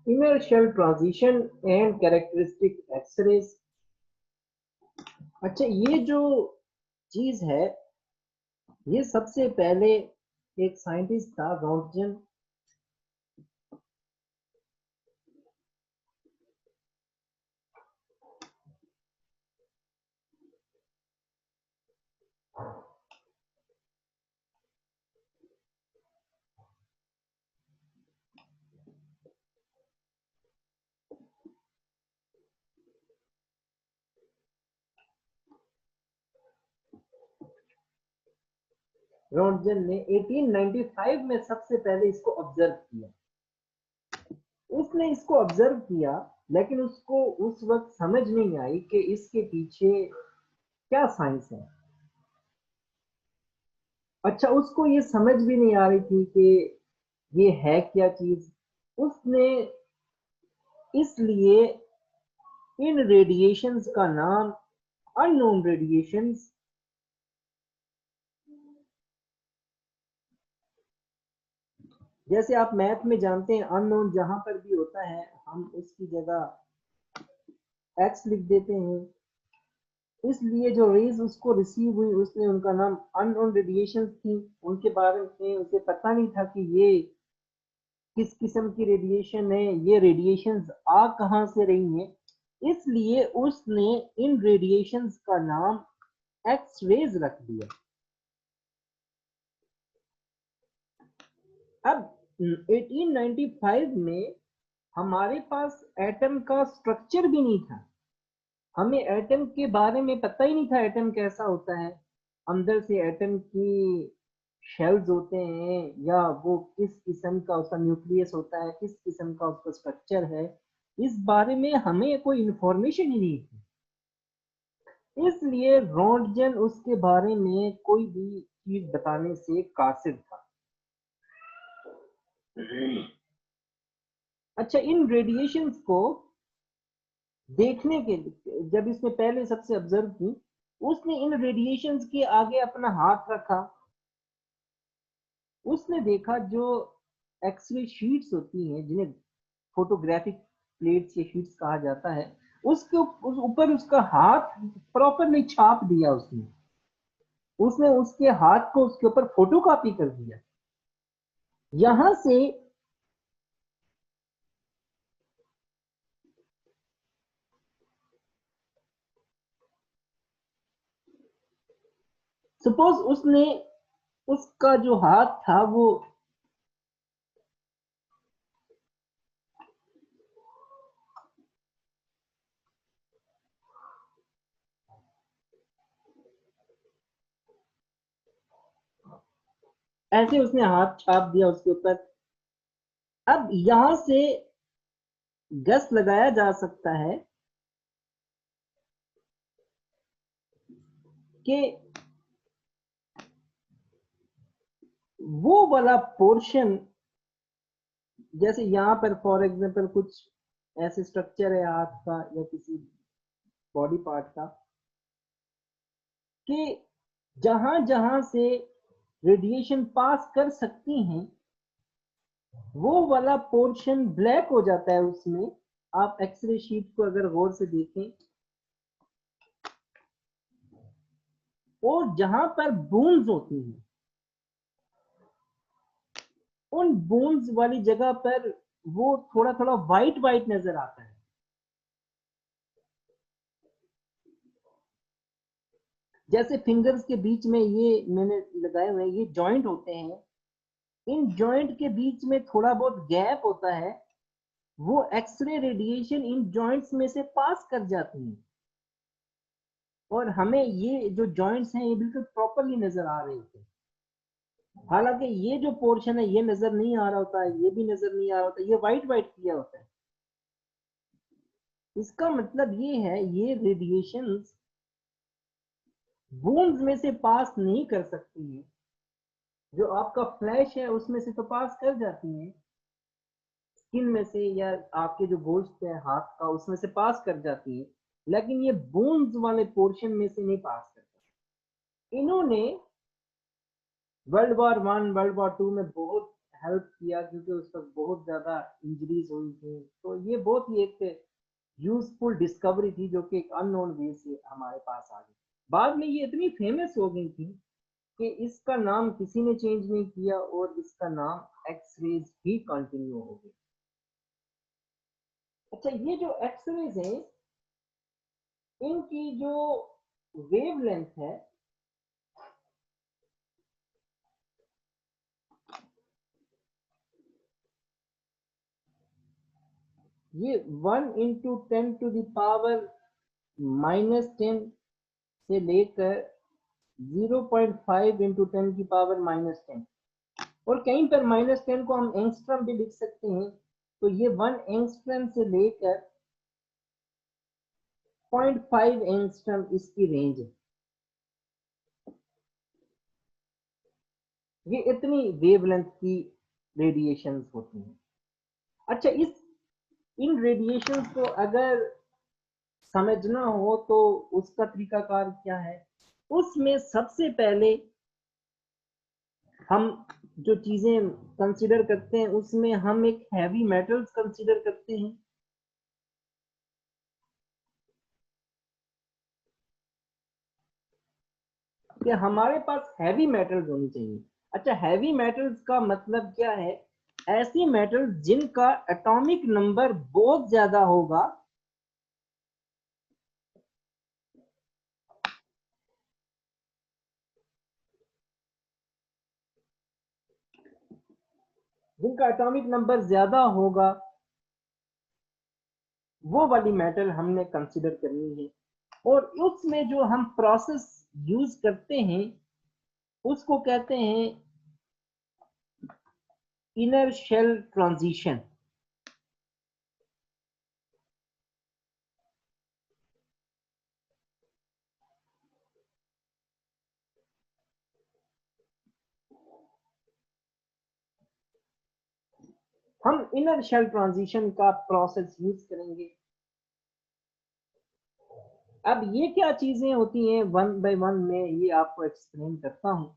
Inertial transition and characteristic X rays. अच्छा, ये जो चीज है, ये सबसे पहले एक साइंटिस्ट था रॉन्टजन। रॉन्टजन ने 1895 में सबसे पहले इसको ऑब्जर्व किया। उसने इसको ऑब्जर्व किया, लेकिन उसको उस वक्त समझ नहीं आई कि इसके पीछे क्या साइंस है। अच्छा, उसको ये समझ भी नहीं आ रही थी कि ये है क्या चीज। उसने इसलिए इन रेडिएशंस का नाम अननोन रेडिएशंस, जैसे आप मैथ में जानते हैं अननोन जहां पर भी होता है हम उसकी जगह एक्स लिख देते हैं, इसलिए जो रेज उसको रिसीव हुई उसने उनका नाम अननोन रेडिएशन थी। उनके बारे में उसे पता नहीं था कि ये किस किस्म की रेडिएशन है, ये रेडिएशंस आ कहां से रही हैं। इसलिए उसने इन रेडिएशंस का नाम एक्स रेज रख दिया। अब 1895 में हमारे पास एटम का स्ट्रक्चर भी नहीं था। हमें एटम के बारे में पता ही नहीं था एटम कैसा होता है, अंदर से एटम की शेल्स होते हैं या वो किस किस्म का उसका न्यूक्लियस होता है, किस किस्म का उसका स्ट्रक्चर है। इस बारे में हमें कोई इंफॉर्मेशन ही नहीं थी। इसलिए रॉन्टजन उसके बारे में कोई भी चीज बताने से कासिर था। अच्छा, इन रेडिएशंस को देखने के लिए जब इसने पहले सबसे ऑब्जर्व की, उसने इन रेडिएशंस के आगे अपना हाथ रखा। उसने देखा जो एक्सरे शीट्स होती हैं, जिन्हें फोटोग्राफिक प्लेट्स या शीट्स कहा जाता है, उसके ऊपर उसका हाथ प्रॉपरली छाप दिया। उसने उसने उसके हाथ को उसके ऊपर फोटोकॉपी कर दिया। यहां से सपोज उसने उसका जो हाथ था वो ऐसे उसने हाथ छाप दिया उसके ऊपर। अब यहां से गस लगाया जा सकता है कि वो वाला पोर्शन, जैसे यहाँ पर फॉर एग्जांपल कुछ ऐसे स्ट्रक्चर है हाथ का या किसी बॉडी पार्ट का, कि जहां जहां से रेडिएशन पास कर सकती हैं वो वाला पोर्शन ब्लैक हो जाता है उसमें। आप एक्सरे शीट को अगर गौर से देखें, और जहां पर बूंस होती हैं उन बूंस वाली जगह पर वो थोड़ा थोड़ा वाइट वाइट नजर आता है। जैसे फिंगर्स के बीच में ये मैंने लगाए हुए हैं, ये जॉइंट होते हैं, इन जॉइंट के बीच में थोड़ा बहुत गैप होता है। वो एक्सरे रेडिएशन इन जॉइंट्स में से पास कर जाती है और हमें ये जो जॉइंट्स हैं ये बिल्कुल प्रॉपरली नजर आ रहे होते हैं। हालांकि ये जो पोर्शन है ये नजर नहीं आ रहा होता है, ये भी नजर नहीं आ रहा होता, ये वाइट वाइट किया होता है। इसका मतलब ये है ये रेडिएशंस बोन्स में से पास नहीं कर सकती है। जो आपका फ्लैश है उसमें से तो पास कर जाती है, स्किन में से या आपके जो गोश्त है हाथ का उसमें से पास कर जाती है, लेकिन ये बोन्स वाले पोर्शन में से नहीं पास करता। इन्होंने world war one world war two में बहुत हेल्प किया क्योंकि उस वक्त बहुत ज़्यादा इंजरीज हुई थी। तो ये बहुत ही एक यूजफुल डिस्कवरी थी जो कि एक अननोन वे से हमारे पास आ गई। बाद में ये इतनी फेमस हो गई थी कि इसका नाम किसी ने चेंज नहीं किया और इसका नाम एक्सरेज ही कंटिन्यू हो गई। अच्छा, ये जो एक्सरेज हैं इनकी जो वेवलेंथ है ये 1 × 10⁻⁻10 से लेकर 0.5 × 10⁻⁻10 और कहीं पर -10 को हम एंगस्ट्रम भी लिख सकते हैं। तो ये 1 एंगस्ट्रम से लेकर 0.5 एंगस्ट्रम इसकी रेंज है। ये इतनी वेवलेंथ की रेडिएशंस होती हैं। अच्छा, इन रेडिएशंस को अगर समझना हो तो उसका तरीकाकार क्या है? उसमें सबसे पहले हम जो चीजें कंसीडर करते हैं उसमें हम एक हैवी मेटल्स कंसीडर करते हैं। कि हमारे पास हैवी मेटल्स होनी चाहिए। अच्छा, हैवी मेटल्स का मतलब क्या है? ऐसी मेटल्स जिनका एटॉमिक नंबर बहुत ज्यादा होगा जिनका एटॉमिक नंबर ज्यादा होगा वो वाली मेटल हमने कंसीडर करनी है। और उसमें जो हम प्रोसेस यूज करते हैं उसको कहते हैं इनर शेल ट्रांजिशन। हम इनर शेल ट्रांजिशन का प्रोसेस यूज करेंगे। अब ये क्या चीजें होती हैं, वन बाय वन में ये आपको एक्सप्लेन करता हूं।